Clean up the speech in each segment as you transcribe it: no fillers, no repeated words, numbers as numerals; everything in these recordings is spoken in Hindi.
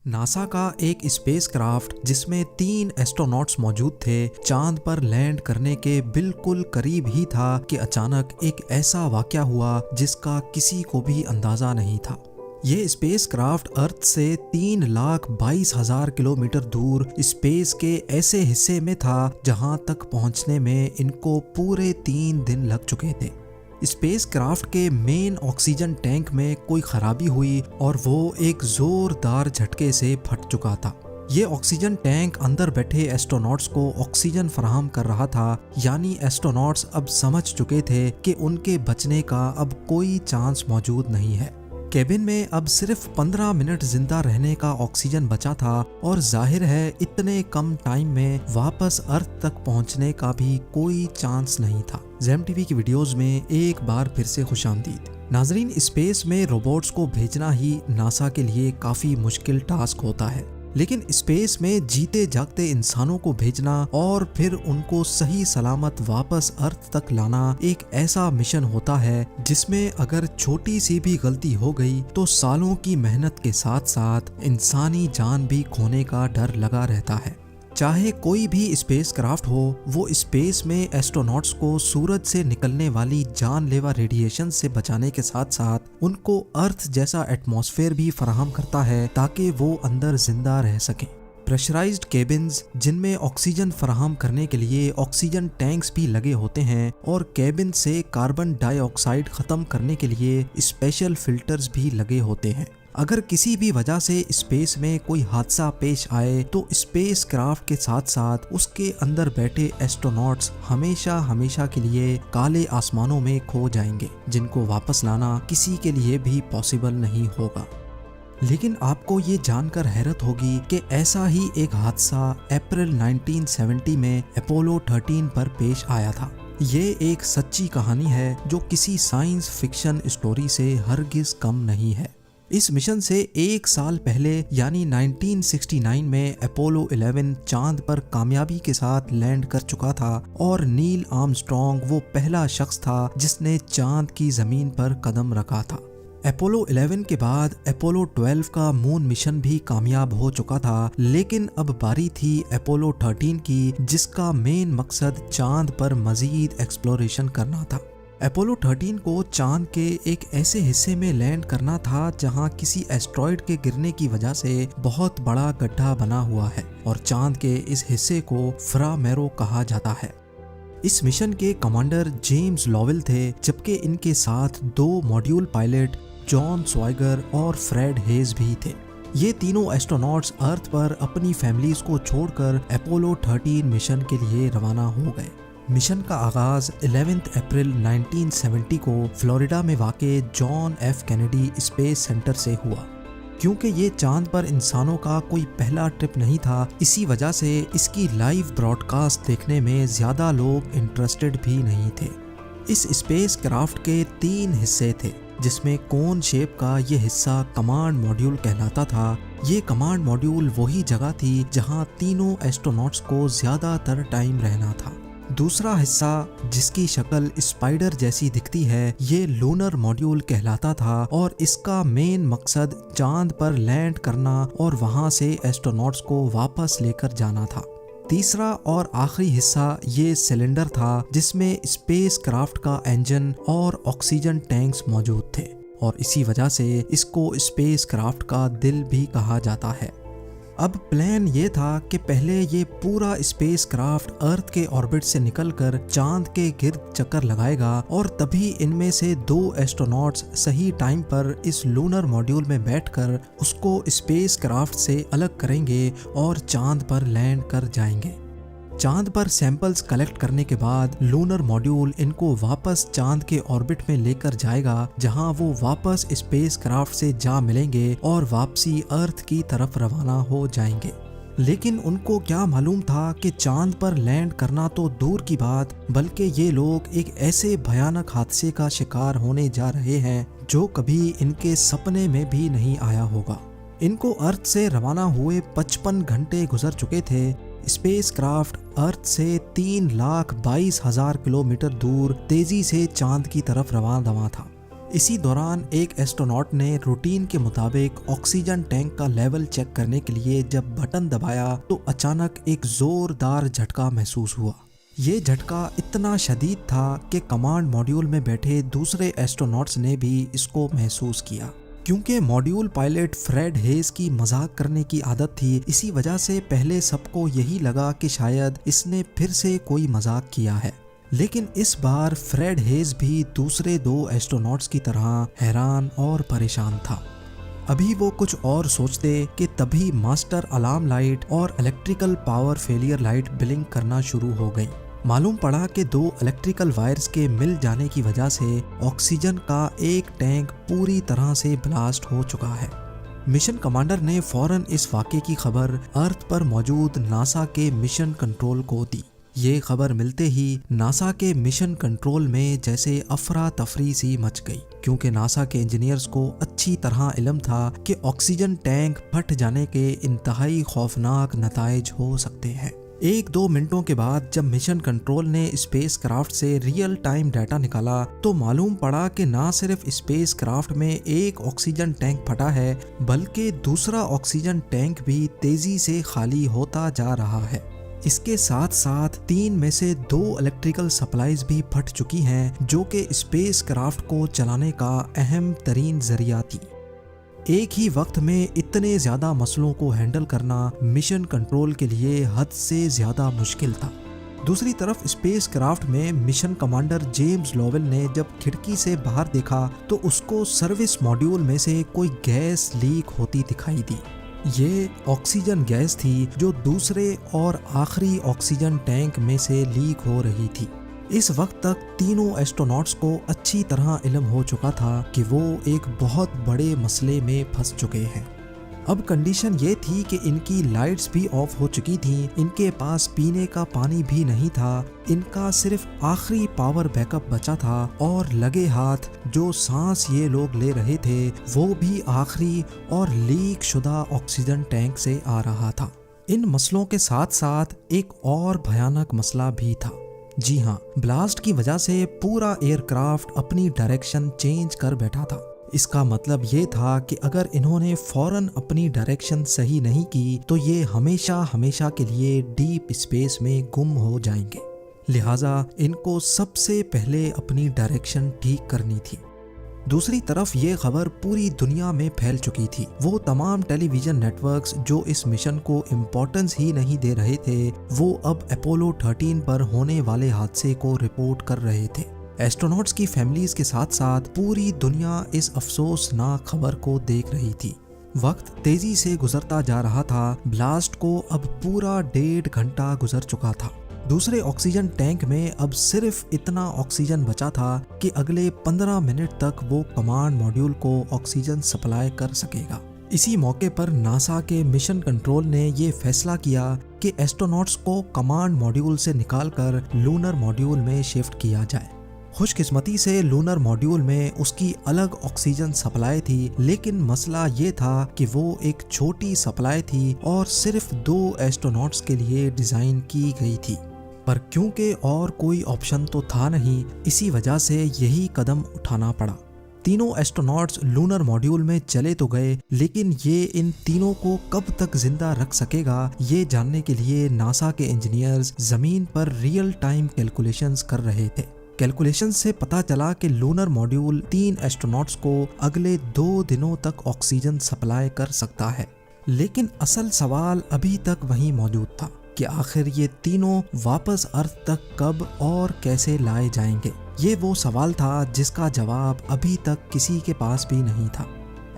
नासा का एक स्पेसक्राफ्ट जिसमें 3 एस्ट्रोनॉट्स मौजूद थे, चांद पर लैंड करने के बिल्कुल करीब ही था कि अचानक एक ऐसा वाकया हुआ जिसका किसी को भी अंदाजा नहीं था। ये स्पेसक्राफ्ट अर्थ से 3,22,000 किलोमीटर दूर स्पेस के ऐसे हिस्से में था जहां तक पहुंचने में इनको पूरे 3 दिन लग चुके थे। स्पेसक्राफ्ट के मेन ऑक्सीजन टैंक में कोई खराबी हुई और वो एक जोरदार झटके से फट चुका था। ये ऑक्सीजन टैंक अंदर बैठे एस्ट्रोनॉट्स को ऑक्सीजन फराहम कर रहा था, यानी एस्ट्रोनॉट्स अब समझ चुके थे कि उनके बचने का अब कोई चांस मौजूद नहीं है। केबिन में अब सिर्फ 15 मिनट जिंदा रहने का ऑक्सीजन बचा था और जाहिर है इतने कम टाइम में वापस अर्थ तक पहुंचने का भी कोई चांस नहीं था। ज़ेम टीवी की वीडियोस में एक बार फिर से खुशामदीद। नाजरीन, स्पेस में रोबोट्स को भेजना ही नासा के लिए काफी मुश्किल टास्क होता है, लेकिन स्पेस में जीते जागते इंसानों को भेजना और फिर उनको सही सलामत वापस अर्थ तक लाना एक ऐसा मिशन होता है जिसमें अगर छोटी सी भी गलती हो गई तो सालों की मेहनत के साथ साथ इंसानी जान भी खोने का डर लगा रहता है। चाहे कोई भी स्पेसक्राफ्ट हो, वो स्पेस में एस्ट्रोनॉट्स को सूरज से निकलने वाली जानलेवा रेडिएशन से बचाने के साथ साथ उनको अर्थ जैसा एटमॉस्फेयर भी फराहम करता है ताकि वो अंदर जिंदा रह सकें। प्रेशराइज्ड केबिन्स जिनमें ऑक्सीजन फराहम करने के लिए ऑक्सीजन टैंक्स भी लगे होते हैं और केबिन से कार्बन डाइऑक्साइड खत्म करने के लिए स्पेशल फिल्टर्स भी लगे होते हैं। अगर किसी भी वजह से स्पेस में कोई हादसा पेश आए तो स्पेस क्राफ्ट के साथ साथ उसके अंदर बैठे एस्ट्रोनॉट्स हमेशा हमेशा के लिए काले आसमानों में खो जाएंगे, जिनको वापस लाना किसी के लिए भी पॉसिबल नहीं होगा। लेकिन आपको ये जानकर हैरत होगी कि ऐसा ही एक हादसा अप्रैल 1970 में अपोलो 13 पर पेश आया था। ये एक सच्ची कहानी है जो किसी साइंस फिक्शन स्टोरी से हरगिज कम नहीं है। इस मिशन से 1 साल पहले यानी 1969 में अपोलो 11 चांद पर कामयाबी के साथ लैंड कर चुका था और नील आर्मस्ट्रॉन्ग वो पहला शख्स था जिसने चांद की जमीन पर कदम रखा था। अपोलो 11 के बाद अपोलो 12 का मून मिशन भी कामयाब हो चुका था, लेकिन अब बारी थी अपोलो 13 की, जिसका मेन मकसद चांद पर मजीद एक्सप्लोरेशन करना था। अपोलो 13 को चांद के एक ऐसे हिस्से में लैंड करना था जहां किसी एस्ट्रॉइड के गिरने की वजह से बहुत बड़ा गड्ढा बना हुआ है और चांद के इस हिस्से को फ्रा मैरो कहा जाता है। इस मिशन के कमांडर जेम्स लॉवेल थे, जबकि इनके साथ 2 मॉड्यूल पायलट जॉन स्वाइगर और फ्रेड हेज भी थे। ये तीनों एस्ट्रोनॉट्स अर्थ पर अपनी फैमिलीज को छोड़कर अपोलो 13 मिशन के लिए रवाना हो गए। मिशन का आगाज 11 अप्रैल 1970 को फ्लोरिडा में वाक़े John F Kennedy space centre से हुआ। क्योंकि ये चांद पर इंसानों का कोई पहला ट्रिप नहीं था, इसी वजह से इसकी लाइव ब्रॉडकास्ट देखने में ज़्यादा लोग इंटरेस्टेड भी नहीं थे। इस स्पेस क्राफ्ट के 3 हिस्से थे, जिसमें कोन शेप का ये हिस्सा कमांड मॉड्यूल कहलाता था। ये कमांड मॉड्यूल वही जगह थी जहां तीनों एस्ट्रोनॉट्स को ज़्यादातर टाइम रहना था। दूसरा हिस्सा, जिसकी शक्ल स्पाइडर जैसी दिखती है, ये लूनर मॉड्यूल कहलाता था और इसका मेन मकसद चांद पर लैंड करना और वहां से एस्ट्रोनॉट्स को वापस लेकर जाना था। तीसरा और आखिरी हिस्सा ये सिलेंडर था जिसमें स्पेस क्राफ्ट का इंजन और ऑक्सीजन टैंक्स मौजूद थे और इसी वजह से इसको स्पेस क्राफ्ट का दिल भी कहा जाता है। अब प्लान ये था कि पहले ये पूरा स्पेस क्राफ्ट अर्थ के ऑर्बिट से निकलकर चांद के गिर्द चक्कर लगाएगा और तभी इनमें से 2 एस्ट्रोनॉट्स सही टाइम पर इस लूनर मॉड्यूल में बैठकर उसको स्पेस क्राफ्ट से अलग करेंगे और चांद पर लैंड कर जाएंगे। चांद पर सैंपल्स कलेक्ट करने के बाद लूनर मॉड्यूल इनको वापस चांद के ऑर्बिट में लेकर जाएगा, जहां वो वापस स्पेस क्राफ्ट से जा मिलेंगे और वापसी अर्थ की तरफ रवाना हो जाएंगे। लेकिन उनको क्या मालूम था कि चांद पर लैंड करना तो दूर की बात, बल्कि ये लोग एक ऐसे भयानक हादसे का शिकार होने जा रहे हैं जो कभी इनके सपने में भी नहीं आया होगा। इनको अर्थ से रवाना हुए 55 घंटे गुजर चुके थे। स्पेसक्राफ्ट अर्थ से 3,22,000 किलोमीटर दूर तेजी से चांद की तरफ रवाना था। इसी दौरान एक एस्ट्रोनॉट ने रूटीन के मुताबिक ऑक्सीजन टैंक का लेवल चेक करने के लिए जब बटन दबाया तो अचानक एक जोरदार झटका महसूस हुआ। ये झटका इतना शदीद था कि कमांड मॉड्यूल में बैठे दूसरे एस्ट्रोनॉट्स ने भी इसको महसूस किया। क्योंकि मॉड्यूल पायलट फ्रेड हेज की मजाक करने की आदत थी, इसी वजह से पहले सबको यही लगा कि शायद इसने फिर से कोई मजाक किया है। लेकिन इस बार फ्रेड हेज भी दूसरे 2 एस्ट्रोनॉट्स की तरह हैरान और परेशान था। अभी वो कुछ और सोचते कि तभी मास्टर अलार्म लाइट और electrical power failure light blink करना शुरू हो गई। मालूम पड़ा कि 2 इलेक्ट्रिकल वायर्स के मिल जाने की वजह से ऑक्सीजन का एक टैंक पूरी तरह से ब्लास्ट हो चुका है। मिशन कमांडर ने फौरन इस वाक़े की खबर अर्थ पर मौजूद नासा के मिशन कंट्रोल को दी। ये खबर मिलते ही नासा के मिशन कंट्रोल में जैसे अफरा तफरी सी मच गई, क्योंकि नासा के इंजीनियर्स को अच्छी तरह इल्म था कि ऑक्सीजन टैंक फट जाने के इंतहाई खौफनाक नताइज हो सकते हैं। 1-2 मिनटों के बाद जब मिशन कंट्रोल ने स्पेस क्राफ्ट से रियल टाइम डाटा निकाला तो मालूम पड़ा कि ना सिर्फ स्पेस क्राफ्ट में एक ऑक्सीजन टैंक फटा है, बल्कि दूसरा ऑक्सीजन टैंक भी तेजी से खाली होता जा रहा है। इसके साथ साथ 3 में से 2 इलेक्ट्रिकल सप्लाईज भी फट चुकी हैं, जो कि स्पेस क्राफ्ट को चलाने का अहम तरीन जरिया थी। एक ही वक्त में इतने ज्यादा मसलों को हैंडल करना मिशन कंट्रोल के लिए हद से ज्यादा मुश्किल था। दूसरी तरफ स्पेस क्राफ्ट में मिशन कमांडर जेम्स लोवेल ने जब खिड़की से बाहर देखा तो उसको सर्विस मॉड्यूल में से कोई गैस लीक होती दिखाई दी। ये ऑक्सीजन गैस थी जो दूसरे और आखिरी ऑक्सीजन टैंक में से लीक हो रही थी। इस वक्त तक तीनों एस्ट्रोनॉट्स को अच्छी तरह इल्म हो चुका था कि वो एक बहुत बड़े मसले में फंस चुके हैं। अब कंडीशन ये थी कि इनकी लाइट्स भी ऑफ हो चुकी थीं, इनके पास पीने का पानी भी नहीं था, इनका सिर्फ आखिरी पावर बैकअप बचा था और लगे हाथ जो सांस ये लोग ले रहे थे वो भी आखिरी और लीक शुदा ऑक्सीजन टैंक से आ रहा था। इन मसलों के साथ साथ एक और भयानक मसला भी था। जी हाँ, ब्लास्ट की वजह से पूरा एयरक्राफ्ट अपनी डायरेक्शन चेंज कर बैठा था। इसका मतलब ये था कि अगर इन्होंने फौरन अपनी डायरेक्शन सही नहीं की तो ये हमेशा हमेशा के लिए डीप स्पेस में गुम हो जाएंगे। लिहाजा इनको सबसे पहले अपनी डायरेक्शन ठीक करनी थी। दूसरी तरफ ये खबर पूरी दुनिया में फैल चुकी थी। वो तमाम टेलीविजन नेटवर्क्स जो इस मिशन को इम्पोर्टेंस ही नहीं दे रहे थे, वो अब अपोलो 13 पर होने वाले हादसे को रिपोर्ट कर रहे थे। एस्ट्रोनॉट्स की फैमिलीज के साथ साथ पूरी दुनिया इस अफसोसनाक खबर को देख रही थी। वक्त तेजी से गुजरता जा रहा था। ब्लास्ट को अब पूरा 1.5 घंटा गुजर चुका था। दूसरे ऑक्सीजन टैंक में अब सिर्फ इतना ऑक्सीजन बचा था कि अगले 15 मिनट तक वो कमांड मॉड्यूल को ऑक्सीजन सप्लाई कर सकेगा। इसी मौके पर नासा के मिशन कंट्रोल ने ये फैसला किया कि एस्ट्रोनॉट्स को कमांड मॉड्यूल से निकालकर लूनर मॉड्यूल में शिफ्ट किया जाए। खुशकिस्मती से लूनर मॉड्यूल में उसकी अलग ऑक्सीजन सप्लाई थी, लेकिन मसला ये था कि वो एक छोटी सप्लाई थी और सिर्फ 2 एस्ट्रोनॉट्स के लिए डिजाइन की गई थी। पर क्योंकि और कोई ऑप्शन तो था नहीं, इसी वजह से यही कदम उठाना पड़ा। तीनों एस्ट्रोनॉट्स लूनर मॉड्यूल में चले तो गए, लेकिन ये इन तीनों को कब तक जिंदा रख सकेगा, ये जानने के लिए नासा के इंजीनियर्स जमीन पर रियल टाइम कैलकुलेशंस कर रहे थे। कैलकुलेशन से पता चला कि लूनर मॉड्यूल 3 एस्ट्रोनॉट्स को अगले 2 दिनों तक ऑक्सीजन सप्लाई कर सकता है। लेकिन असल सवाल अभी तक वहीं मौजूद था कि आखिर ये तीनों वापस अर्थ तक कब और कैसे लाए जाएंगे। ये वो सवाल था जिसका जवाब अभी तक किसी के पास भी नहीं था।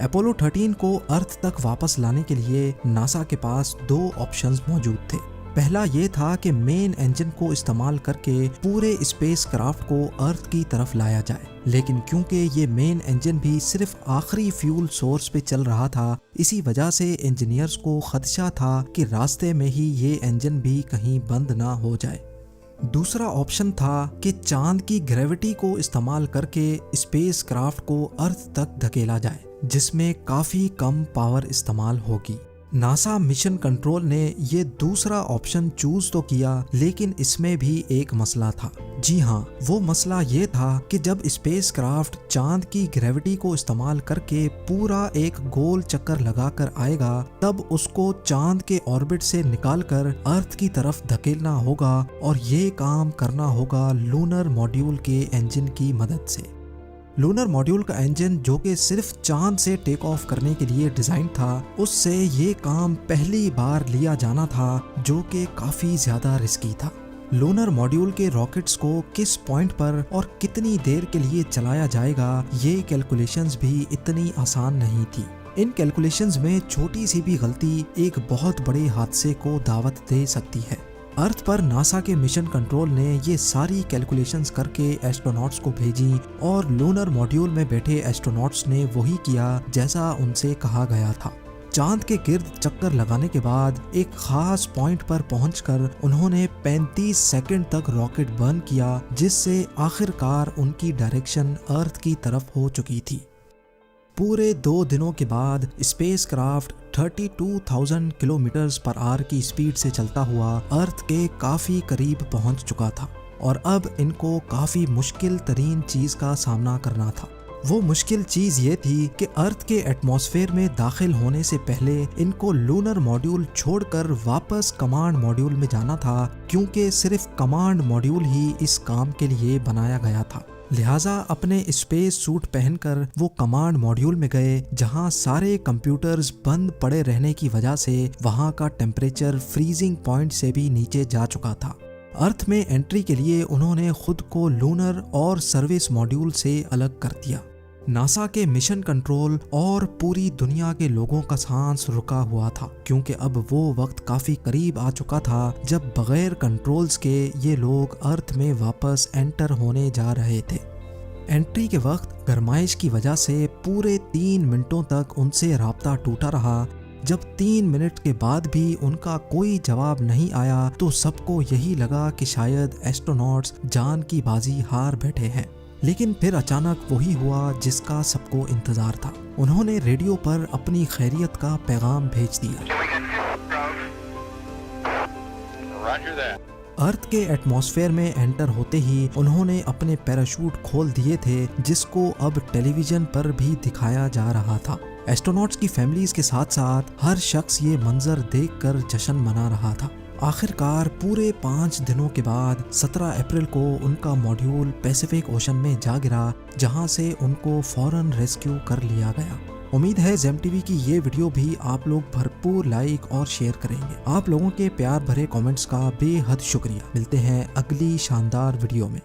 अपोलो 13 को अर्थ तक वापस लाने के लिए नासा के पास 2 ऑप्शंस मौजूद थे। पहला ये था कि मेन इंजन को इस्तेमाल करके पूरे स्पेस क्राफ्ट को अर्थ की तरफ लाया जाए, लेकिन क्योंकि ये मेन इंजन भी सिर्फ आखिरी फ्यूल सोर्स पे चल रहा था, इसी वजह से इंजीनियर्स को खदशा था कि रास्ते में ही ये इंजन भी कहीं बंद ना हो जाए। दूसरा ऑप्शन था कि चांद की ग्रेविटी को इस्तेमाल करके स्पेस क्राफ्ट को अर्थ तक धकेला जाए, जिसमें काफी कम पावर इस्तेमाल होगी। नासा मिशन कंट्रोल ने ये दूसरा ऑप्शन चूज तो किया, लेकिन इसमें भी एक मसला था। जी हाँ, वो मसला ये था कि जब स्पेसक्राफ्ट चांद की ग्रेविटी को इस्तेमाल करके पूरा एक गोल चक्कर लगाकर आएगा, तब उसको चांद के ऑर्बिट से निकालकर अर्थ की तरफ धकेलना होगा, और ये काम करना होगा लूनर मॉड्यूल के इंजन की मदद से। लूनर मॉड्यूल का इंजन, जो कि सिर्फ चांद से टेक ऑफ करने के लिए डिजाइन था, उससे ये काम पहली बार लिया जाना था, जो कि काफी ज्यादा रिस्की था। लूनर मॉड्यूल के रॉकेट्स को किस पॉइंट पर और कितनी देर के लिए चलाया जाएगा, ये कैलकुलेशंस भी इतनी आसान नहीं थी। इन कैलकुलेशंस में छोटी सी भी गलती एक बहुत बड़े हादसे को दावत दे सकती है। अर्थ पर नासा के मिशन कंट्रोल ने ये सारी कैलकुलेशंस करके एस्ट्रोनॉट्स को भेजी, और लूनर मॉड्यूल में बैठे एस्ट्रोनॉट्स ने वही किया जैसा उनसे कहा गया था। चांद के गिर्द चक्कर लगाने के बाद एक खास पॉइंट पर पहुंचकर उन्होंने 35 सेकंड तक रॉकेट बर्न किया, जिससे आखिरकार उनकी डायरेक्शन अर्थ की तरफ हो चुकी थी। पूरे 2 दिनों के बाद स्पेसक्राफ्ट 32,000 किलोमीटर्स पर आवर की स्पीड से चलता हुआ अर्थ के काफी करीब पहुंच चुका था, और अब इनको काफी मुश्किल तरीन चीज का सामना करना था। वो मुश्किल चीज ये थी कि अर्थ के एटमॉस्फेयर में दाखिल होने से पहले इनको लूनर मॉड्यूल छोड़कर वापस कमांड मॉड्यूल में जाना था, क्योंकि सिर्फ कमांड मॉड्यूल ही इस काम के लिए बनाया गया था। लिहाजा अपने स्पेस सूट पहनकर वो कमांड मॉड्यूल में गए, जहां सारे कंप्यूटर्स बंद पड़े रहने की वजह से वहां का टेम्परेचर फ्रीजिंग पॉइंट से भी नीचे जा चुका था। अर्थ में एंट्री के लिए उन्होंने खुद को लूनर और सर्विस मॉड्यूल से अलग कर दिया। नासा के मिशन कंट्रोल और पूरी दुनिया के लोगों का सांस रुका हुआ था, क्योंकि अब वो वक्त काफी करीब आ चुका था जब बगैर कंट्रोल्स के ये लोग अर्थ में वापस एंटर होने जा रहे थे। एंट्री के वक्त गरमाइश की वजह से पूरे 3 मिनटों तक उनसे राब्ता टूटा रहा। जब 3 मिनट के बाद भी उनका कोई जवाब नहीं आया, तो सबको यही लगा कि शायद एस्ट्रोनॉट्स जान की बाजी हार बैठे हैं। लेकिन फिर अचानक वही हुआ जिसका सबको इंतजार था। उन्होंने रेडियो पर अपनी खैरियत का पैगाम भेज दिया। अर्थ के एटमॉस्फेयर में एंटर होते ही उन्होंने अपने पैराशूट खोल दिए थे, जिसको अब टेलीविजन पर भी दिखाया जा रहा था। एस्ट्रोनॉट्स की फैमिलीज के साथ साथ हर शख्स ये मंजर देखकर जश्न मना रहा था। आखिरकार पूरे 5 दिनों के बाद 17 अप्रैल को उनका मॉड्यूल पैसिफिक ओशन में जा गिरा, जहां से उनको फौरन रेस्क्यू कर लिया गया। उम्मीद है जेम टीवी की ये वीडियो भी आप लोग भरपूर लाइक और शेयर करेंगे। आप लोगों के प्यार भरे कमेंट्स का बेहद शुक्रिया। मिलते हैं अगली शानदार वीडियो में।